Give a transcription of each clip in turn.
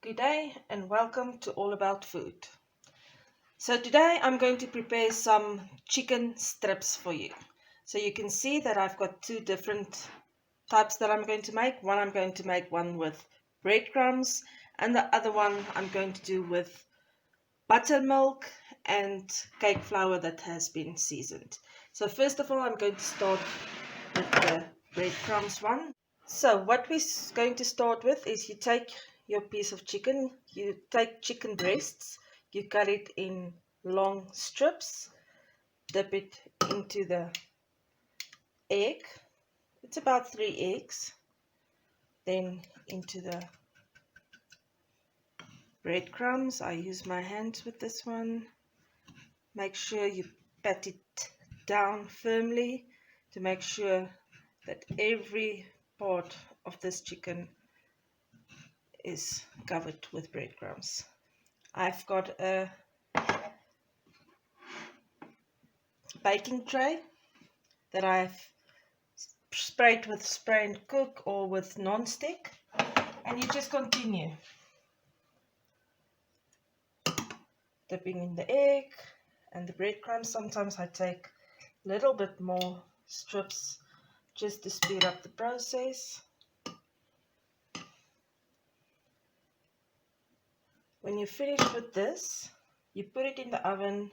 Good day and welcome to All About Food. So today I'm going to prepare some chicken strips for you. So you can see that I've got two different types that I'm going to make. One I'm going to make one with breadcrumbs and the other one I'm going to do with buttermilk and cake flour that has been seasoned. So first of all I'm going to start with the breadcrumbs one. So what we're going to start with is you take your piece of chicken, you take chicken breasts, you cut it in long strips, dip it into the egg, it's about 3 eggs, then into the breadcrumbs. I use my hands with this one. Make sure you pat it down firmly to make sure that every part of this chicken is covered with breadcrumbs. I've got a baking tray that I've sprayed with spray and cook or with non-stick, and you just continue dipping in the egg and the breadcrumbs. Sometimes I take a little bit more strips just to speed up the process. When you finish with this, you put it in the oven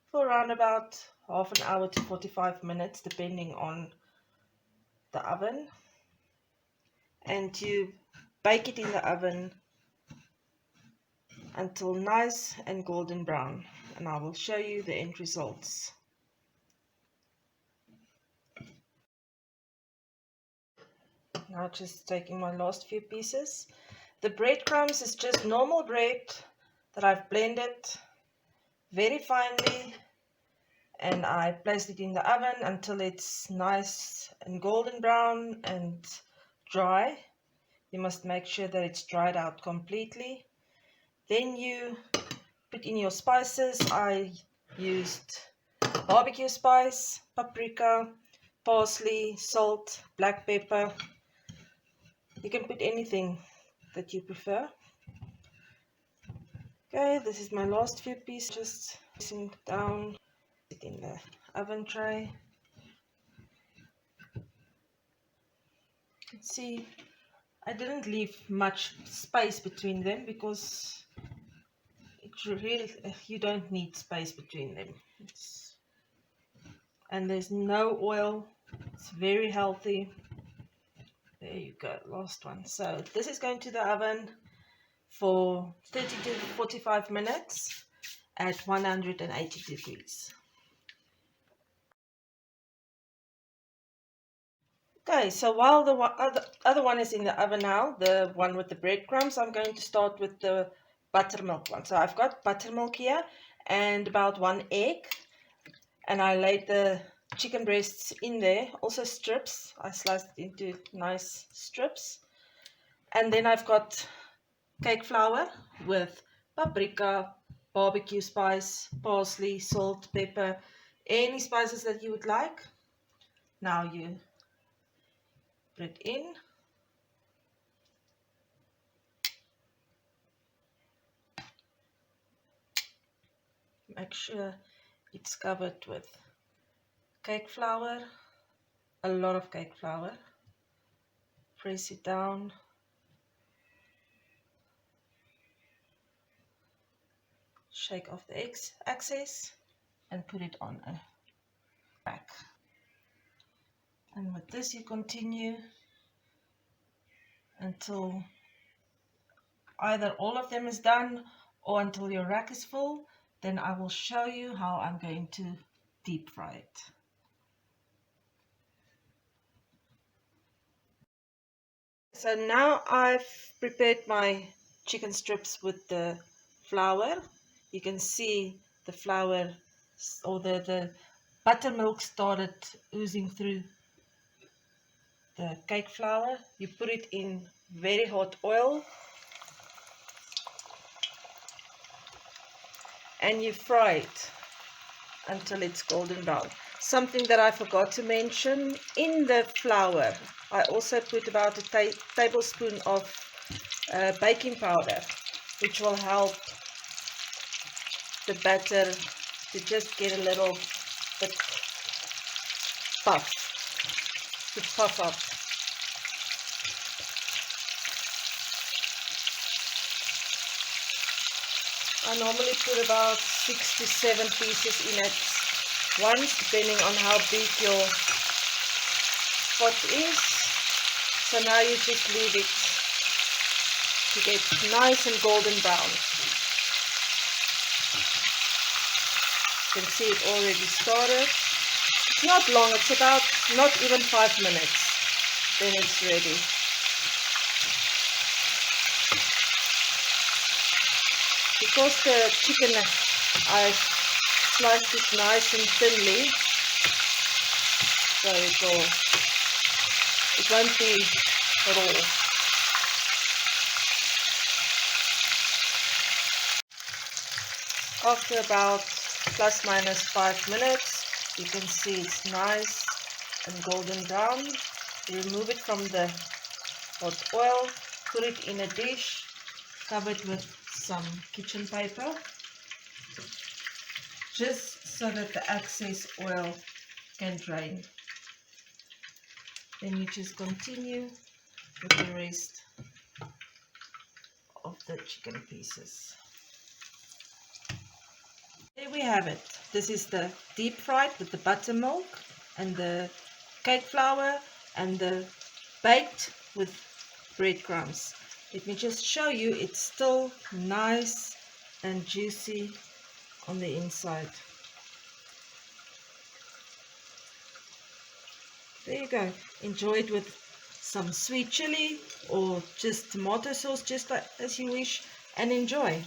for around about half an hour to 45 minutes depending on the oven, and you bake it in the oven until nice and golden brown, and I will show you the end results. Now just taking my last few pieces. The breadcrumbs is just normal bread that I've blended very finely, and I placed it in the oven until it's nice and golden brown and dry. You must make sure that it's dried out completely. Then you put in your spices. I used barbecue spice, paprika, parsley, salt, black pepper. You can put anything that you prefer. Okay, this is my last few pieces. Just placing it down, it in the oven tray. See, I didn't leave much space between them because you don't need space between them. And there's no oil. It's very healthy. There you go, last one. So this is going to the oven for 30 to 45 minutes at 180 degrees. Okay, so while the other one is in the oven now, the one with the breadcrumbs, I'm going to start with the buttermilk one. So I've got buttermilk here and about 1 egg, and I laid the chicken breasts in there, also strips. I sliced it into nice strips. And then I've got cake flour with paprika, barbecue spice, parsley, salt, pepper, any spices that you would like. Now you put it in. Make sure it's covered with cake flour, a lot of cake flour. Press it down. Shake off the excess and put it on a rack. And with this you continue until either all of them is done or until your rack is full. Then I will show you how I'm going to deep fry it. So now I've prepared my chicken strips with the flour. You can see the flour or the buttermilk started oozing through the cake flour. You put it in very hot oil and you fry it until it's golden brown. Something that I forgot to mention, in the flour I also put about a tablespoon of baking powder, which will help the batter to just get a little bit puff, to puff up. I normally put about 6 to 7 pieces in at once, depending on how big your pot is. So now you just leave it to get nice and golden brown. You can see it already started. It's not long, it's about not even 5 minutes, then it's ready. Because the chicken, I sliced it nice and thinly, so it won't be raw. After about plus minus 5 minutes, you can see it's nice and golden brown. Remove it from the hot oil, put it in a dish, cover it with some kitchen paper, just so that the excess oil can drain. Then you just continue with the rest of the chicken pieces. There we have it. This is the deep fried with the buttermilk and the cake flour and the baked with breadcrumbs. Let me just show you, it's still nice and juicy on the inside. There you go. Enjoy it with some sweet chili or just tomato sauce, just like as you wish, and enjoy.